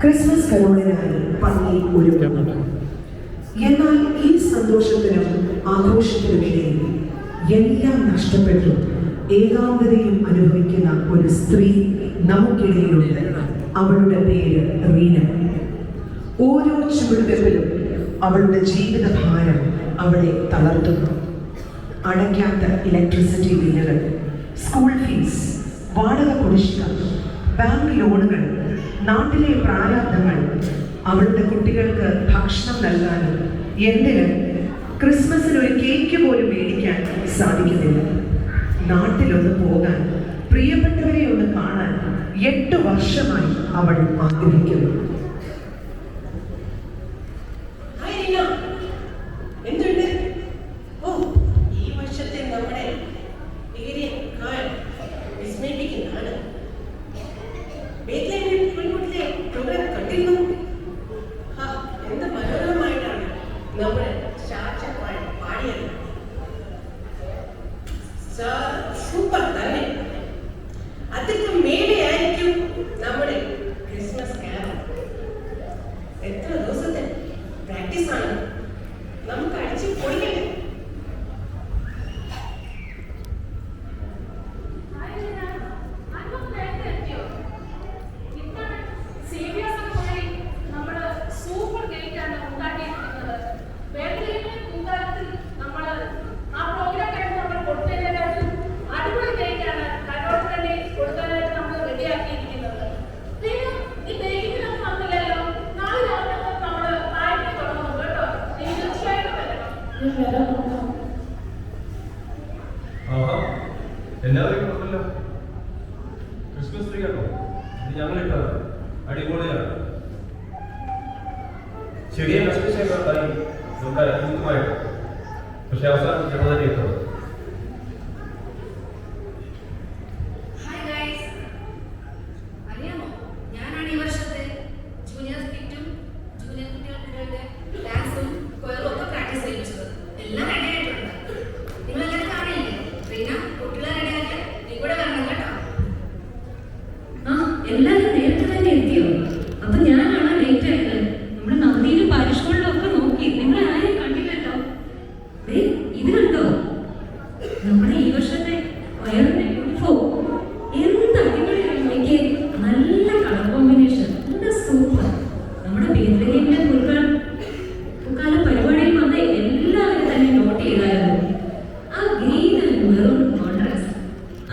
Christmas കരോളിനായി പള്ളി ഒരുങ്ങുന്നു. എന്നാൽ ഈ സന്തോഷത്തിനും ആഘോഷത്തിനുമിടയിൽ എല്ലാം നഷ്ടപ്പെട്ടു ഏകാന്തതയും അനുഭവിക്കുന്ന ഒരു സ്ത്രീ നമുക്കിടയിലുണ്ട്. അവളുടെ പേര് റീന. ഓരോ ചുവടുവെപ്പിലും അവളുടെ ജീവിതഭാരം അവളെ തളർത്തുന്നു. അടയ്ക്കാത്ത ഇലക്ട്രിസിറ്റി ബില്ലുകൾ, സ്കൂൾ ഫീസ്, വാടക കുടിശ്ശിക, ബാങ്ക് ലോണുകൾ, നാട്ടിലെ പ്രാരാബ്ദങ്ങൾ, അവളുടെ കുട്ടികൾക്ക് ഭക്ഷണം നൽകാനും എന്തിന് ക്രിസ്മസിന് ഒരു കേക്ക് പോലും മേടിക്കാൻ സാധിക്കുന്നില്ല. നാട്ടിലൊന്ന് പോകാൻ, പ്രിയപ്പെട്ടവരെ ഒന്ന് കാണാൻ 8 വർഷമായി അവൾ ആഗ്രഹിക്കുന്നു. എല്ലാവരും പറഞ്ഞല്ലോ ക്രിസ്മസ് ട്രീ ആണോ? ഇത് ഞങ്ങൾ ഇട്ടത് അടിപൊളിയാണ്. ചെറിയ നശിപ്പിച്ചേക്കായി കൂട്ടുമായിട്ട്, പക്ഷെ അവസാനം ഞങ്ങൾ തന്നെ ഇട്ടത്. എല്ലാവരും നേരത്തെ തന്നെ എത്തിയോ? അപ്പൊ ഞാനാണ് ലേറ്റ് ആയത്. നമ്മുടെ നന്ദിയിലും പാരിഷുകളിലും ഒക്കെ നോക്കി, നിങ്ങൾ ആരെയും കണ്ടില്ലല്ലോ. ഇത് കണ്ടോ നമ്മുടെ ഈ വർഷത്തെ വയറിന്റെ യൂണിഫോം? എന്ത് അടിപൊളിയായി! നല്ല കളർ കോമ്പിനേഷൻ, എന്താ സൂപ്പർ. നമ്മുടെ ബേത്ലഹേമിലെ പൂക്കാല പരിപാടിയിൽ വന്ന് എല്ലാവരും തന്നെ നോട്ട് ചെയ്തായിരുന്നു. ആ ഗ്രീൻ ആൻഡ് മെറൂൺ കോൺട്രാസ്റ്റ്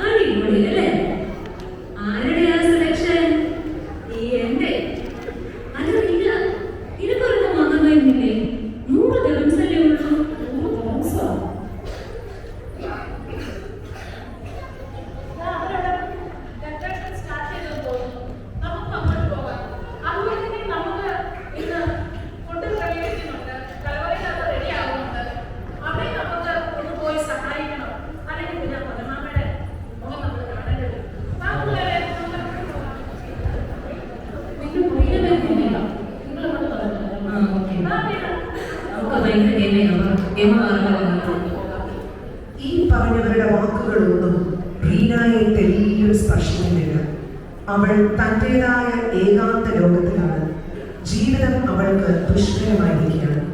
അടിപൊളി അല്ലേ? ഈ പറഞ്ഞവരുടെ വാക്കുകളൊന്നും റീനയെ തെളിയൊരു സ്പർശിക്കുന്നില്ല. അവൾ തൻ്റെതായ ഏകാന്ത ലോകത്തിലാണ്. ജീവിതം അവൾക്ക് ദുഷ്കരമായിരിക്കുകയാണ്.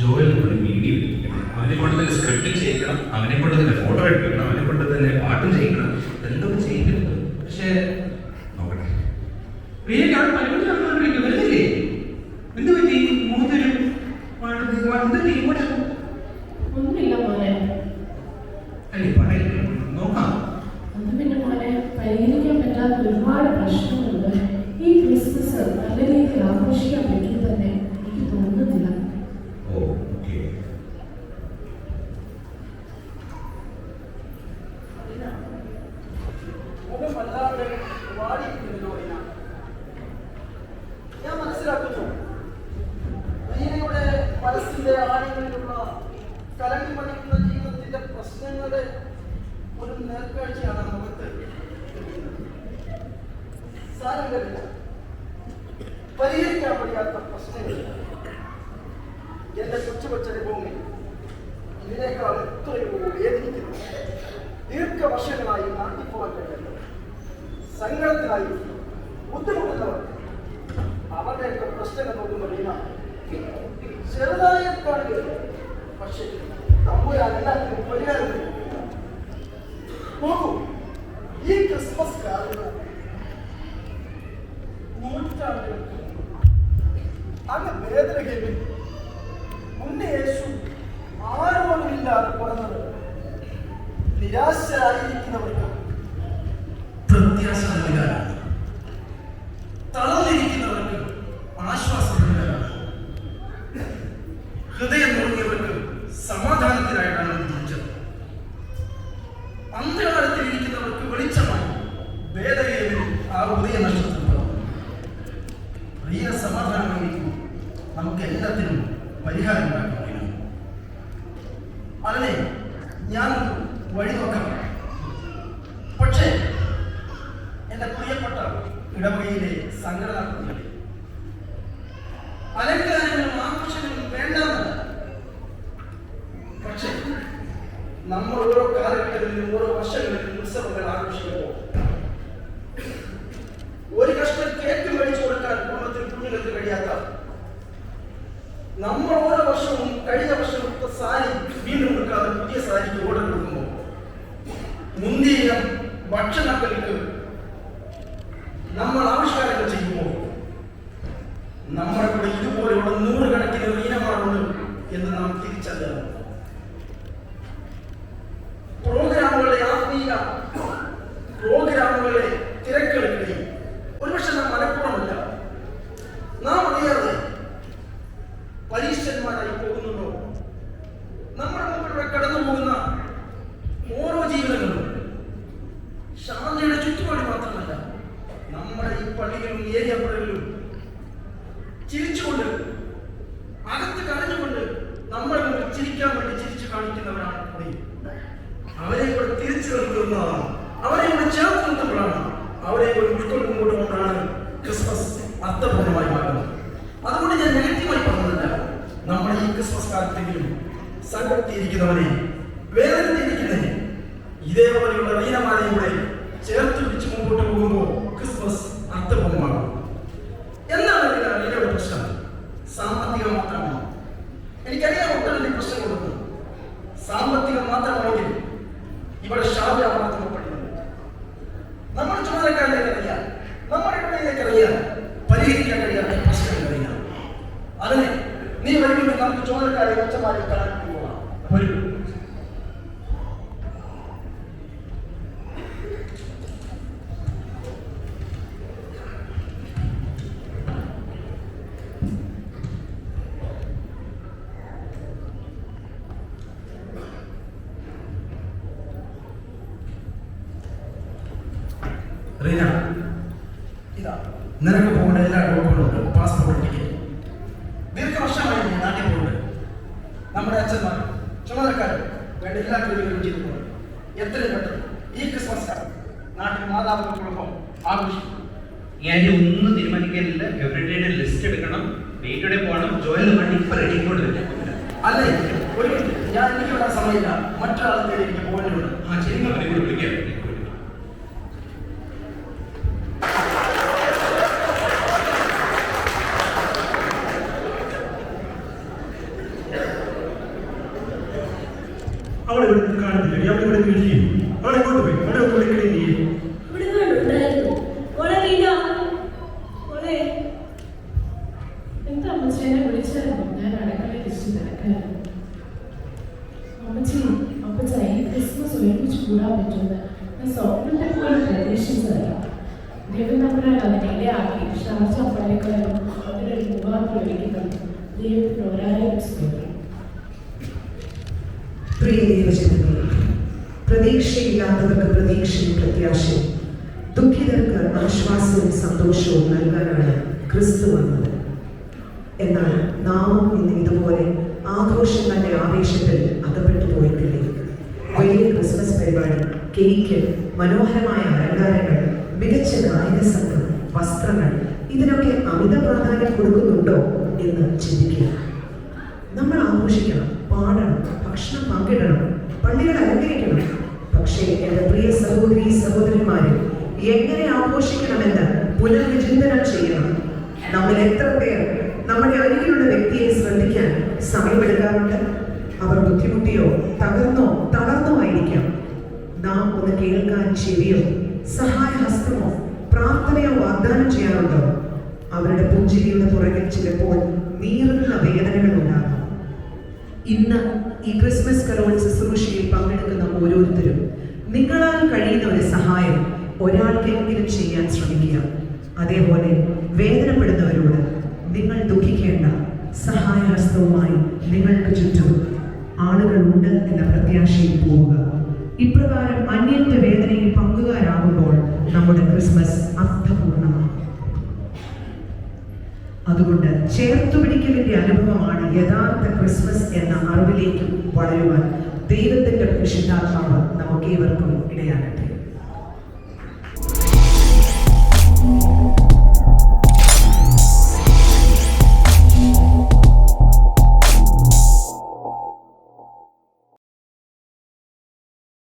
ജോയിൽ ഒരു വീഡിയോ എടുക്കണം, അവനെ കൊണ്ട് തന്നെ സ്ക്രിപ്റ്റ് ചെയ്യിക്കണം, അവനെ കൊണ്ട് തന്നെ ഫോട്ടോ എടുക്കണം, അവനെ കൊണ്ട് തന്നെ പാട്ടും ചെയ്യിക്കണം, എന്തൊക്കെ ചെയ്യുന്നുണ്ട്. പക്ഷേ നോക്കട്ടെ, പ്രിയക്ക് അവിടെ പരിപാടി നടന്നുകൊണ്ടിരിക്കും, വരുന്നില്ലേ? എന്ത് പറ്റി? മുഖത്തൊരു ഒന്നുമില്ല മോനെ. അല്ലേ പറയില്ല, നോക്കാം. അത് പിന്നെ മോനെ, പരിഹരിക്കാൻ പറ്റാത്ത ഒരുപാട് പ്രശ്നങ്ങളുണ്ട്. ഈ ക്രിസ്മസ് നല്ല രീതിയിൽ ആഘോഷിക്കാൻ പറ്റും തന്നെ എനിക്ക് തോന്നുന്നില്ല. ഞാൻ മനസ്സിലാക്കുന്നു റീനയുടെ മനസ്സിന്റെ ആഴങ്ങളിലുള്ള കലങ്ങി മണിക്കുന്ന ജീവിതത്തിന്റെ പ്രശ്നങ്ങളുടെ ഒരു നേർക്കാഴ്ചയാണ് നമുക്ക്. സാരംഗമില്ല, പരിഹരിക്കാൻ കഴിയാത്ത പ്രശ്നങ്ങൾ എന്റെ കൊച്ചു കൊച്ചനുഭവങ്ങൾ ഇതിനേക്കാൾ എത്രയോ വേദനിക്കുന്നു. ദീർഘവർഷങ്ങളായി നാട്ടിൽ പോകാൻ കഴിയുന്നത് സങ്കടത്തിലായി ബുദ്ധിമുട്ടുന്നവർ അവരുടെയൊക്കെ പ്രശ്നങ്ങൾ നോക്കുമ്പോൾ റീന ചെറുതായ കാണുകയില്ല. പക്ഷേ തമ്പുരാൻ എല്ലാത്തിനും പരിഹാരം നോക്കൂ. ഈ ക്രിസ്മസ് കാലത്ത് നൂറ്റാണ്ടുകൾക്ക് അങ്ങ് വേദനകളിൽ മുന്നേ യേശു ആരോടുമില്ലാതെ പറഞ്ഞത് നിരാശരായിരിക്കുന്നവർക്ക് പ്രത്യാശ നൽകാനാണ്, തളർന്നിരിക്കുന്നവർക്ക് ആശ്വാസം നൽകാനാണ്, ഹൃദയം നുറുങ്ങിയവർക്ക് സമാധാനത്തിനായിട്ടാണ് വിധിച്ചത്. അന്ധകാരത്തിലിരിക്കുന്നവർക്ക് വെളിച്ചമായി വേദനയിൽ ആ ഹൃദയ നഷ്ടപ്പെട്ടു. പ്രിയ സമാധാനമായിരിക്കും നമുക്ക് എല്ലാത്തിനും പരിഹാരം ഉണ്ടാക്കാൻ കഴിയും. അതിനെ ഞാൻ വഴി നോക്കാം. പക്ഷേ എന്റെ പ്രിയപ്പെട്ട ഇടവകയിലെ സംഘടനാ പ്രതിനിധി അലങ്കാരങ്ങളും ആഘോഷങ്ങളും വേണ്ടെന്നല്ല. പക്ഷേ നമ്മൾ ഓരോ കാലഘട്ടങ്ങളിലും ഓരോ വർഷങ്ങളിലും ഉത്സവങ്ങൾ ആഘോഷിക്കുമ്പോൾ ഒരു കഷ്ണം കേക്ക് മേടിച്ചു കൊടുക്കാൻ കുടുംബത്തിൽ കുഞ്ഞുങ്ങൾക്ക് കഴിയാത്ത നമ്മൾ ഓരോ വർഷവും കഴിഞ്ഞ വർഷം കൊടുത്ത സാരി വീണ്ടും കൊടുക്കാതെ പുതിയ സാരിക്ക് ഓർഡർ കൊടുക്കുമ്പോൾ മുന്തിയ ഭക്ഷണങ്ങൾക്ക് നമ്മൾ ആവിഷ്കാരങ്ങൾ ചെയ്യുമ്പോൾ നമ്മുടെ കൂടെ ഇതുപോലെയുള്ള നൂറുകണക്കിന് മീനമാറുണ്ട് എന്ന് നാം തിരിച്ചറിയണം. ആത്മീയ പ്രോഗ്രാമുകളെ തിരക്കെടുക്കുകയും ഒരുപക്ഷെ നാം മനഃപൂർവ്വമല്ല, നാം അറിയാതെ പരീക്ഷന്മാരായി പോകുന്നുണ്ടോ? നമ്മുടെ മുമ്പിലൂടെ കടന്നു പോകുന്ന ഓരോ ജീവനങ്ങളും ശാന്തിയുടെ ചുറ്റുപാട് മാത്രമല്ല, നമ്മുടെ ഈ പള്ളികളും ഏരിയപ്പുറങ്ങളിലും ചിരിച്ചുകൊണ്ട് അകത്ത് കരഞ്ഞുകൊണ്ട് നമ്മളെ മുമ്പിൽ ചിരിക്കാൻ വേണ്ടി ചിരിച്ചു കാണിക്കുന്നവരാണ് കൂടി. അവരെ കൂടെ തിരിച്ചു നിർത്തുന്നതാണ്, അവരെ കൂടെ ചേർത്ത് നിർത്തുമ്പോഴാണ്, അവരെ കൂടെ ഉൾക്കൊണ്ടുകൊണ്ടാണ് ക്രിസ്മസ് അർത്ഥപൂർണ്ണമായി മാറുന്നത്. അതുകൊണ്ട് ഞാൻ നെഗറ്റീവായി പറഞ്ഞതല്ല. നമ്മുടെ ഈ ക്രിസ്മസ് കാലത്തെങ്കിലും സങ്കടത്തിയിരിക്കുന്നവനെ, വേദനത്തിരിക്കുന്നവനെ ഇതേപോലെയുള്ള റീനമാലയുടെ ചേർത്ത് പിടിച്ച് മുമ്പോട്ട് പോകുമ്പോൾ ക്രിസ്മസ് അർത്ഥപൂർണ്ണമാകും. എന്താണ് റീനയുടെ പ്രശ്നം? സാമ്പത്തികം മാത്രമാണ്. എനിക്കറിയാം ഒട്ടനവധി പ്രശ്നം കൊടുക്കുന്നു. സാമ്പത്തികം മാത്രമാണെങ്കിൽ ഇവിടെ ഷാജാമാർത്തപ്പെടുന്നത് നമ്മുടെ ചുമതലക്കാരിലേക്ക് അറിയാം, നമ്മുടെ ഇടയിലേക്ക് അറിയാം, പരിഹരിക്കാൻ കഴിയാത്ത പ്രശ്നങ്ങൾ അറിയാം. അതിനെ നീ വരുമ്പോൾ നമുക്ക് ചുമതലക്കാരെ മെച്ചമായി കാണാൻ പോകാം. വരൂ. റീന, ഇതാ നിനക്ക് പോകേണ്ട എല്ലാ ഡോക്യുമെന്റും ഉണ്ട്. Passport, ticket. ദീർഘവർഷമായി നീ നാട്ടിൽ പോകുന്നത്. നമ്മുടെ അച്ഛന്മാർ ചുമതലക്കാർ വേണ്ട എല്ലാ ജോലികളും ചെയ്തിട്ടുണ്ട്. എത്രയും പെട്ടെന്ന് ഈ ക്രിസ്മസ് കാലം നാട്ടിൽ മാതാപിതാക്കളൊപ്പം ആഘോഷിക്കും. ഞാൻ ഒന്നും തീരുമാനിക്കാനില്ല. എവരിഡേയുടെ ലിസ്റ്റ് എടുക്കണം, ഡേറ്റോടെ പോകണം. ജോയൽ വണ്ടി ഇപ്പൊ റെഡി കൊണ്ടുവരില്ല. അല്ലേ, ഒരു ഞാൻ എനിക്ക് വിടാൻ സമയമില്ല, മറ്റൊരാളെ എനിക്ക് പോകേണ്ടതുണ്ട്. ആ ശരി, അവരെ കൂടെ വിളിക്കാം. അവളെ ഇവിടെ കാണുന്നില്ല, അവിടെ ഇവിടെ വിളിക്കും. അവളെ കൊണ്ട് പോയി അവിടെ വിളിക്കണേ. നീ എന്താ അമ്മച്ചേനെ വിളിച്ചായിരുന്നു? ഞാൻ അടുക്കളയിൽ ലിസ്റ്റ് തിരക്കായിരുന്നു. അമ്മച്ചി, അപ്പച്ച ഈ ക്രിസ്മസ് ഒരുമിച്ച് കൂടാൻ പറ്റുമെന്ന് ഞാൻ സ്വപ്നത്തെ പോലും പ്രതീക്ഷിച്ചതല്ല. ദൈവം നമ്മളാണ് അതിനെ ഇടയാക്കി ഷാർജ പള്ളിക്കാരും അതിനൊരു മുഖാന്തരം ഒരുക്കുന്നത്. ദൈവത്തിന് ഒരാളെയും സ്നേഹിക്കും. പ്രിയ ദൈവജനങ്ങളെ, പ്രതീക്ഷയില്ലാത്തവർക്ക് പ്രതീക്ഷയും പ്രത്യാശയും, ദുഃഖിതർക്ക് ആശ്വാസവും സന്തോഷവും നൽകാനാണ് ക്രിസ്തു വന്നത്. എന്നാൽ നാമും ഇന്ന് ഇതുപോലെ ആഘോഷങ്ങളുടെ ആവേശത്തിൽ അകപ്പെട്ടു പോയിട്ടില്ലേ? വലിയ ക്രിസ്മസ് പരിപാടി, കേക്ക്, മനോഹരമായ അലങ്കാരങ്ങൾ, മികച്ച ഗായക സംഘം, വസ്ത്രങ്ങൾ, ഇതിനൊക്കെ അമിത പ്രാധാന്യം കൊടുക്കുന്നുണ്ടോ എന്ന് ചിന്തിക്കുക. നമ്മൾ ആഘോഷിക്കണം, പാടണം, ഭക്ഷണം പങ്കിടണം, പള്ളികൾ അലങ്കരിക്കണം. പക്ഷേ എൻ്റെ പ്രിയ സഹോദരി സഹോദരന്മാരെ, എങ്ങനെ ആഘോഷിക്കണമെന്ന് പുനർവിചിന്തനം ചെയ്യണം. നമ്മൾ എത്ര പേർ നമ്മുടെ അരികിലുള്ള വ്യക്തിയെ ശ്രദ്ധിക്കാൻ സമയമെടുക്കാറുണ്ട്? അവർ ബുദ്ധിമുട്ടിയോ തകർന്നോ തളർന്നോ ആയിരിക്കാം. നാം ഒന്ന് കേൾക്കാൻ ചെവിയോ സഹായഹസ്തമോ പ്രാർത്ഥനയോ വാഗ്ദാനം ചെയ്യാറുണ്ടോ? അവരുടെ പുഞ്ചിരിയുടെ പുറകിൽ ചിലപ്പോൾ നീറുന്ന വേദനകൾ ഉണ്ടാകും. ഇന്ന് ഈ ക്രിസ്മസ് കരോൾ ശുശ്രൂഷയിൽ പങ്കെടുക്കുന്ന ഓരോരുത്തരും നിങ്ങളാൽ കഴിയുന്ന ഒരു സഹായം ഒരാൾക്കെങ്കിലും ചെയ്യാൻ ശ്രമിക്കുക. അതേപോലെ വേദനപ്പെടുന്നവരോട് നിങ്ങൾ ദുഃഖിക്കേണ്ട, സഹായഹസ്തവുമായി നിങ്ങൾക്ക് ചുറ്റും ആളുകളുണ്ട് എന്ന പ്രത്യാശയിൽ പോവുക. ഇപ്രകാരം അന്യന്റെ വേദനയിൽ പങ്കുകാരാകുമ്പോൾ നമ്മുടെ ക്രിസ്മസ് അർത്ഥപൂർണമാണ്. അതുകൊണ്ട് ചേർത്തുപിടിക്കലിന്റെ അനുഭവമാണ് യഥാർത്ഥ ക്രിസ്മസ് എന്ന അറിവിലേക്ക് വളരുവാൻ ദൈവത്തിന്റെ പരിശുദ്ധാത്മാവ് നമുക്കേവർക്കും ഇടയാകട്ടെ.